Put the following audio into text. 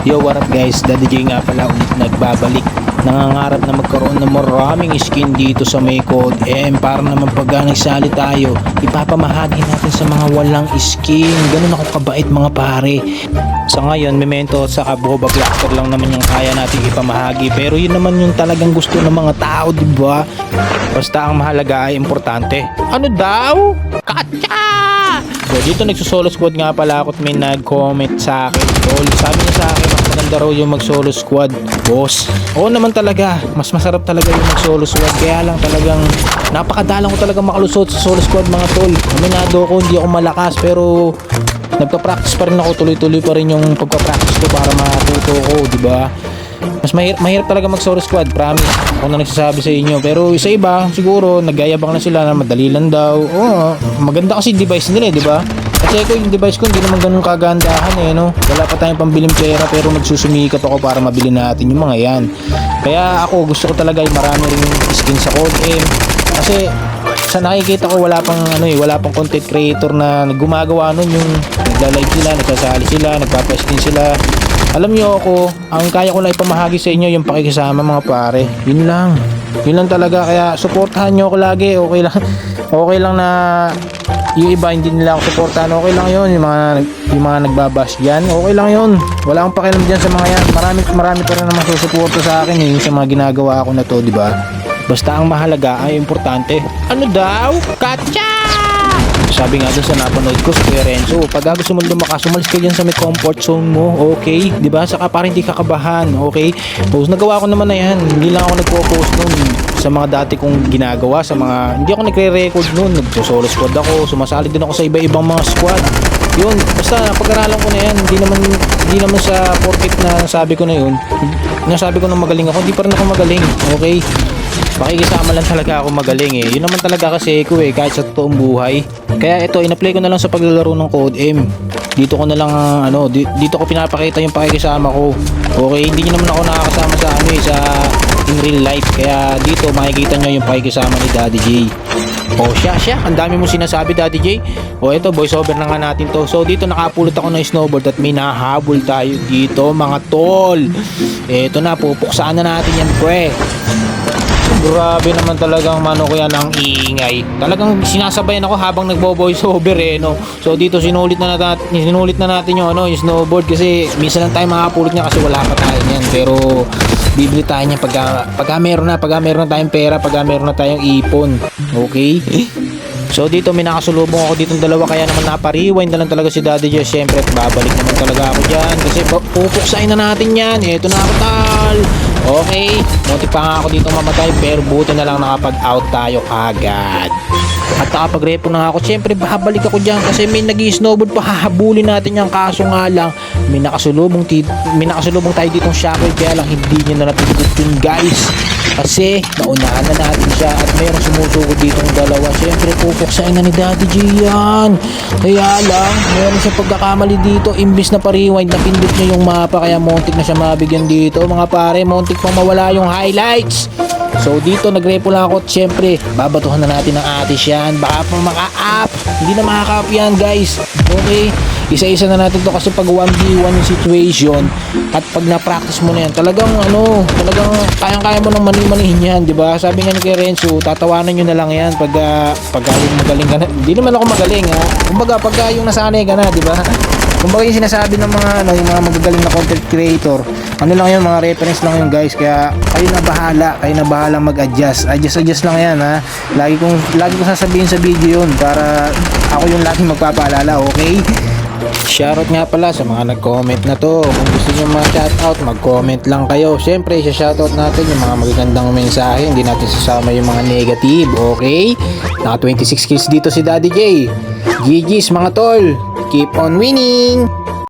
Yo, what up guys? Daddy J nga pala ulit nagbabalik. Nangangarap na magkaroon ng maraming skin dito sa may Code M para naman pag nagsali tayo, ipapamahagi natin sa mga walang skin. Ganun ako kabait mga pare. Sa ngayon, Memento sa Boba Blaster lang naman yung kaya natin ipamahagi. Pero yun naman yung talagang gusto ng mga tao, diba? Basta ang mahalaga ay importante. Ano daw? Katsa! So dito nagsusolo squad nga pala ako at may nag-comment sa akin. Tol, sabi niya sa akin mas maganda raw yung mag-solo squad, boss. Oo naman talaga, mas masarap talaga yung mag-solo squad. Kaya lang talagang napakadalang ko talaga makalusot sa solo squad mga tol. Aminado ko hindi ako malakas pero nagpa-practice pa rin ako, tuloy-tuloy pa rin yung pagpa-practice ko para matuto ko, di ba? Mas mahirap talaga mag solo squad, promise. Ako na nagsasabi sa inyo. Pero sa iba, siguro nagyayabang na sila na madali lang daw. Oo, maganda kasi device nila, di ba? Kasi ko yung device ko hindi naman ganun kagandahan no. Wala pa tayong pambiling pera pero magsusumikap ako para mabili natin yung mga yan. Kaya ako gusto ko talaga yung marami ring skin sa Code M. Kasi sa nakikita ko wala pang content creator na gumagawa nun, yung nagla-live sila, nagsasali sila, nagpapa-skin sila. Alam niyo ako, ang kaya ko lang ipamahagi sa inyo yung pakikisama mga pare. Yun lang talaga, kaya suportahan niyo ako lagi. Okay lang na yung iba hindi nila ako suportahan, okay lang yun. Yung mga nagbabash diyan, okay lang yun. Wala akong pakialam diyan sa mga yan. Marami pa rin naman susuporta sa akin sa mga ginagawa ko na to, di ba? Basta ang mahalaga ay importante. Ano daw? Katsa! Sabi nga doon sa napanood ko si Kuya Renzo, pag gusto mo lumakas, umalis ka dyan sa may comfort zone mo, okay? Diba? Saka para hindi ka kabahan, okay? Tapos nagawa ko naman na yan. Hindi lang ako nagpo-post nun sa mga dati kong ginagawa, hindi ako nagre-record nun. Nagso-solo squad ako, sumasali din ako sa iba-ibang mga squad. Yun, basta pag-aralan ko na yan. Hindi naman sa porket na nasabi ko na yun. Nasabi ko na magaling ako, hindi pa rin ako magaling, okay? Pakikisama lang talaga ako magaling Yun naman talaga kasi ko kahit sa totoong buhay. Kaya ito, in-apply ko na lang sa paglalaro ng Code M. Dito ko na lang dito ko pinapakita yung pakikisama ko. Okay, hindi niyo naman ako nakakasama sa sa in real life. Kaya dito makikita niyo yung pakikisama ni Daddy J. Siya, ang dami mo sinasabi Daddy J. Ito, voice over na nga natin to. So dito nakapulot ako ng snowboard at may nahabol tayo dito mga tol. Ito na, pupuksaan na natin yan pre. Grabe naman talagang ko yan ang ingay. Talagang sinasabayan ako habang nagbo-voice over no. So dito sinulit na natin yung yung snowboard kasi minsan lang tayo makapulot niya kasi wala pa tayo niyan. Pero bibili tayo niya pagka meron na tayong pera, pagka meron na tayong ipon. Okay? So dito may nakasulubong ako ditong dalawa, kaya naman napariwind na lang talaga si Daddy J. Siyempre babalik naman talaga ako dyan kasi pupuksain na natin yan. Eto na ako tal. Okay, munti pa nga ako dito mamatay pero buti na lang nakapag-out tayo agad. At nakapag-repo na ako. Siyempre babalik ako dyan kasi may nag-i-snowboard pa, hahabulin natin yan. Kaso nga lang may nakasulubong tayo ditong shockwave, kaya lang hindi niya na napindot yun guys. Kasi naunahan na natin siya at mayroong sumusugod ditong dalawa. Siyempre pupuksain na ni Daddy J yan. Kaya lang mayroon siyang pagkakamali dito. Imbis na pa-rewind, napindot niya yung mapa, kaya montik na siya mabigyan dito mga pare. Montik pang mawala yung highlights. So dito nagrepo lang ako at syempre babatuhan na natin ng atis yan. Baka pa maka-up. Hindi na makaka-up yan guys. Okay, isa-isa na natin to kasi pag 1v1 yung situation at pag na-practice mo na yan, talagang kayang-kaya mo nang mani-manihin yan, di ba? Sabi nga ni Kuya Renzo, tatawanan nyo na lang yan pag yung magaling ka na. Hindi naman ako magaling kumbaga pagka yung nasanay ka na, di ba? Kumbaga yung sinasabi ng yung mga magagaling na content creator, lang yun, mga reference lang yun guys. Kaya kayo na bahala mag-adjust lang yan lagi kong sasabihin sa video yun para ako yung laging magpapaalala, okay? Shoutout nga pala sa mga nag-comment na to. Kung gusto nyo ma-shoutout, mag-comment lang kayo. Siyempre, shoutout natin yung mga magagandang mensahe. Hindi natin sasama yung mga negative, okay? Naka 26 kills dito si Daddy J. GG's mga tol. Keep on winning!